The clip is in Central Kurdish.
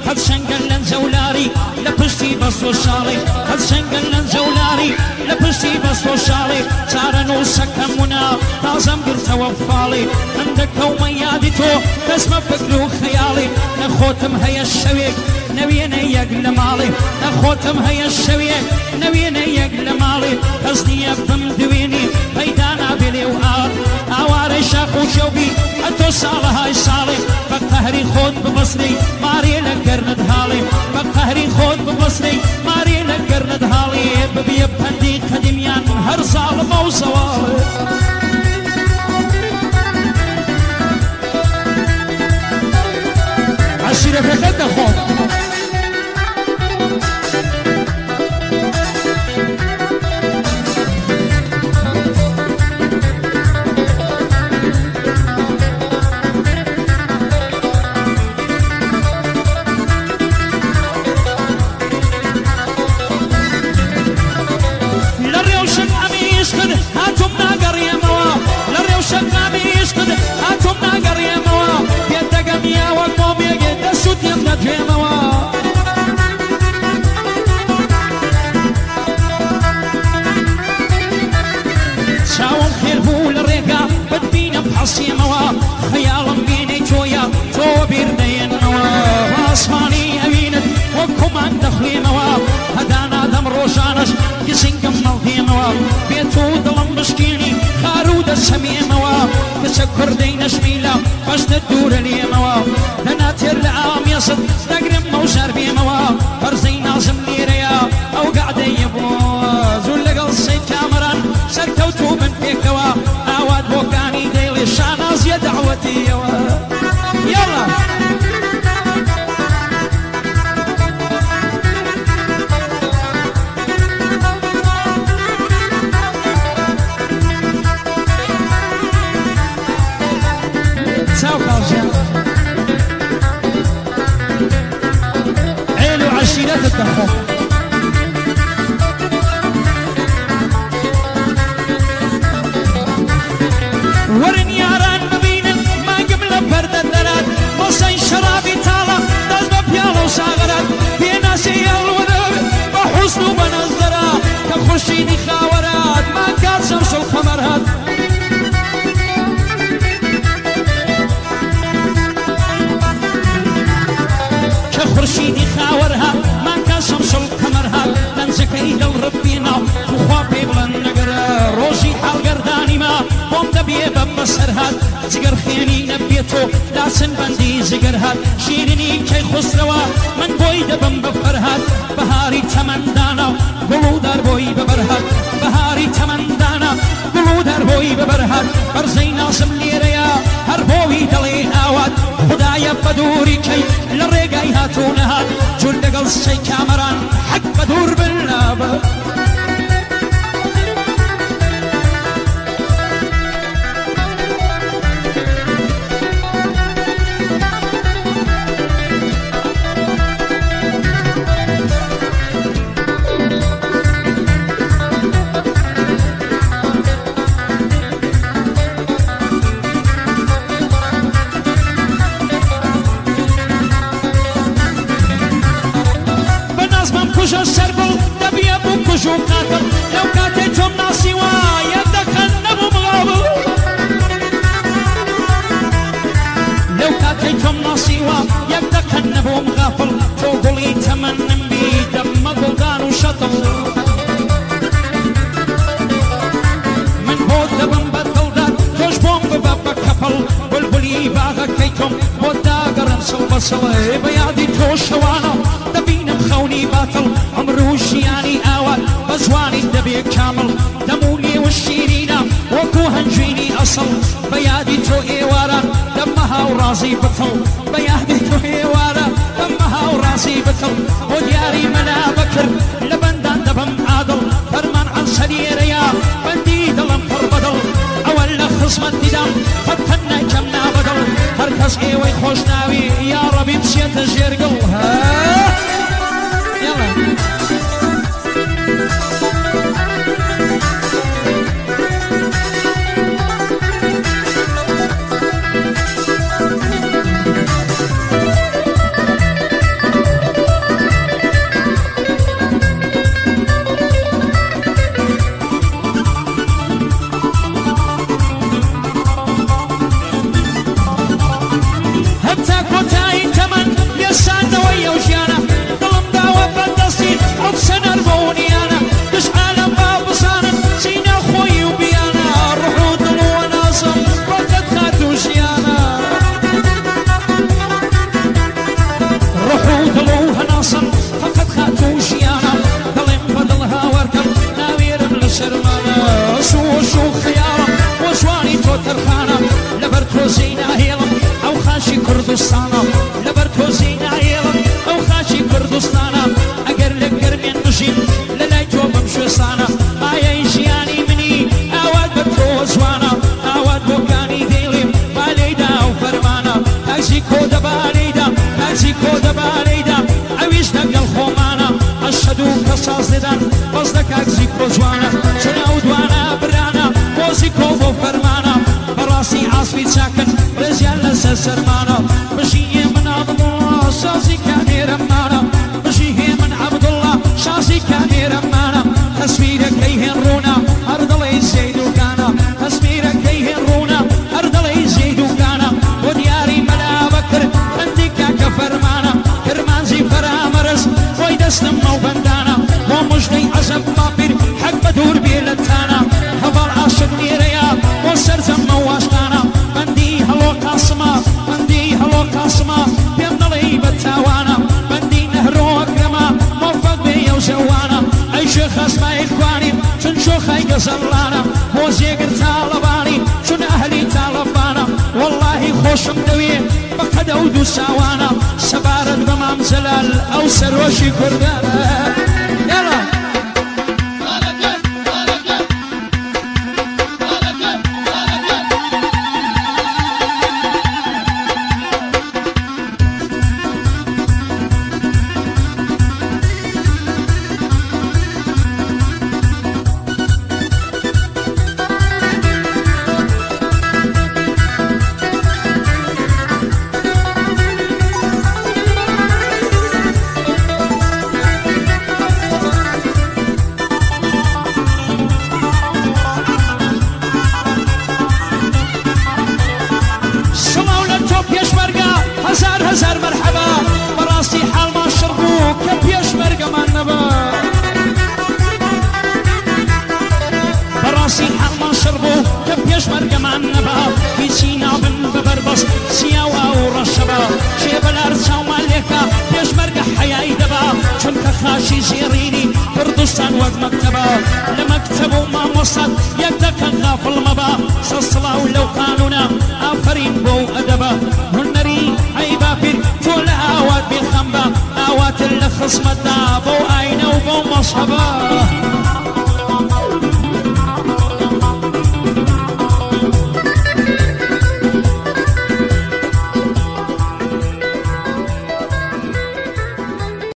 هەد شەنگەن لە جەولاری لە پشتی بەست و شاڵێ هەد شەنگەن لە جەولاری لە پشتی بەست و شاڵێ چارەن و سەکەمونە تازەم گرتەوە فاڵێ هەندەکەومە یادی تۆ دەسمە فکر و خەیاڵێ نەخۆتم هەیە شەوێک نەوێنە یەک لە ماڵێ نەخۆتم هەیە شەوێک نەوێنە یەک لە ماڵێ کەس نییە بم دوێنی پەیدا نابێ لێو ئاوارەی شاخ و شەوبی ئەتۆ ساڵەهای ساڵێ بە قەهری خۆت ببەسرەی مارێ لە گەرنت هاڵێ بە قەهری خۆت ببەسرەی مارێ لە گەرنت هاڵێ ببیە پەندی قەدیمیان هەر ساڵمە و سەواڵێ عشیرەتەکەت دەخۆم خەیاڵم بینەی تۆیە تۆ بیر دەێنەوە ئاسمانی ئەوینت وەکومان دەخوێنەوە هەدا نادەم ڕۆژانەش گزینگەم نەڵدێنەوە بێت و دڵم بشکێنی خار و دەسەمێنەوە کچە کوردەی نەشمیلە بەشتە دوورە لێمەوە دەناتێر لە ئامیەست دەگرم مەوژار بێمەوە فەرزەی نازم لێرەیە ئەو گەعدەیە بووە زوو لەگەڵ سەید کامەران سەرکەوتوو بن پێکەوە ئاوات بۆکانی دەیڵێ شانازیە دەعوەتیەوە یاڵا چاو کاڵژیان عێل و عەشیرەتت دەخۆم وەرن یاران ببینن مانگم لە پەردە دەرات بۆسەی شەرابی تاڵە دەست بە پیاڵە و ساغەرات پێناسی هەڵوەدەبێت بە حوسن و بە نەزدەرا کە خورشیدی خاوەرات مانکات شەمس القەمەر هات کە خورشیدی خاوەر هات مانکات شەمس القەمەر هات لەنجەکەی دڵڕب بێناو وخوا پێ بڵەن نەگەرە ڕۆژی حاڵگەردانی ما بۆم دەبێ بە بەسەر هات جگەر خێنی نەبێتۆ لاسن بەندی جگەر هات شیرنی کەی خسرەوە من بۆی دەبم بە فەرهات بەهاری تەمەندانە گوڵ و دار بۆی بەبەرهات بەهاری تەمەندانە گوڵ و دار بۆی بەبەرهات بەرزەی نازم لێرەیە هەر بۆوی دەڵێ ئاوات خدایە بە دووری کەی لە ڕێگای هاتوو نەهات جور لەگەڵ سەی کامەران حەق بە دوور بنابە کوژە سەربڵ دەبیە بوو کوژ و قاتڵ لەو کاتێ تۆم ناسیوە یەکدەکەن نەبوو مغابڵ لەو کاتێ تۆم ناسیوە یەکدەکەن نەبوو مغافڵ تۆ گوڵی تەمەنم بی دەممە گوڵدان و شەتڵ من بۆ دەبم بە دڵدار تۆش بۆم ببە بە کەپڵ بولبولی باغەکەی تۆم بۆ داگەڕم سڵ بە سڵێ بە یادی تۆ شەوانە خونی باتڵ ئەمڕۆ ژیانی ئاوات بە جوانی دەبێ کامڵ دەمونێ و شیرینە وەکو هەنجوینی ئەسڵ بە یادی تۆ ئێوارە دەممە هاوڕازی بتڵ بە یادی تۆ ئێوارە دەممە هاوڕازی بتڵ بۆ دیاری مەلا بەکرد لە بەندان دەبم عادڵ فەرمان عەنسەلێرەیە بەندی دڵم پڕ بەدڵ ئەوە لە خزمەت دیدام فەتەن نەکەم نابەدڵ هەر کەس ئێوەی خۆش ناوی یا ڕەبی بچێتە ژێرگڵ يلا ساز دەدان بەس دەکات زیکۆ جوانە چونە ئەو دوانە برانە بۆ زیکۆ بۆ فەرمانە بەڕاستی ئاسپی چاکن ڕێزیان لەسەر سەرمانە بژی هێ من عەبدوڵڵا سازی کامێرەمانە بژی هێ من عەبدوڵڵا شازی کامێرەمانە تەسویرەکەی هێنڕوونە هەر دڵی زەیدوکانە تەسویرەکەی هێنڕوونە هەر دڵی زەیدوکانە بۆ دیاری مەلا بەکر بەندی کاکە فەرمانە کرمانزی فەرامەرز خۆی دەستم ئەو بەندانە بۆ موژدەی عەزەب باپیر حەق بە دوور بێ لە تانە هەڤاڵ عاشق نێرەیە بۆ سەرجەمە واشتانە بەندی هەڵۆ قاسمە بەندی هەڵۆ قاسمە پێم دڵی بەتاوانە بەندی نەهرۆکرەمە مۆفەق بێ ئەو زەوانە ئەی شێخ ئەسماعیل کوانیم چون شۆخەی گەزەڵانە بۆ جێگر تاڵەبانی چون ئەهلی تاڵەبانە وەڵڵاهی خۆشم دەوێ بە قەدە و دوو ساوانە سەبارەت بە مام جەلال ئەو سەرۆشی کوردانە یاڵا هزار مرحبا براسي حال ما شربو كبيش مرقة ما النبا براسي حال ما شربو كبيش مرقة ما النبا في سينا بن ببربص سياوة ورشبا شيب الأرسا وماليكا بيش مرقة حياي دبا چونك خاشي زيريني بردستان وقت مكتبا لمكتبو ما وصل يقدك غافل مبا سلسلا ولو قانونا آفرين بو أدبا هنري أي بابير كل آوات بالخنبا آوات اللي خصمتنا بو آينا وبو مصحبا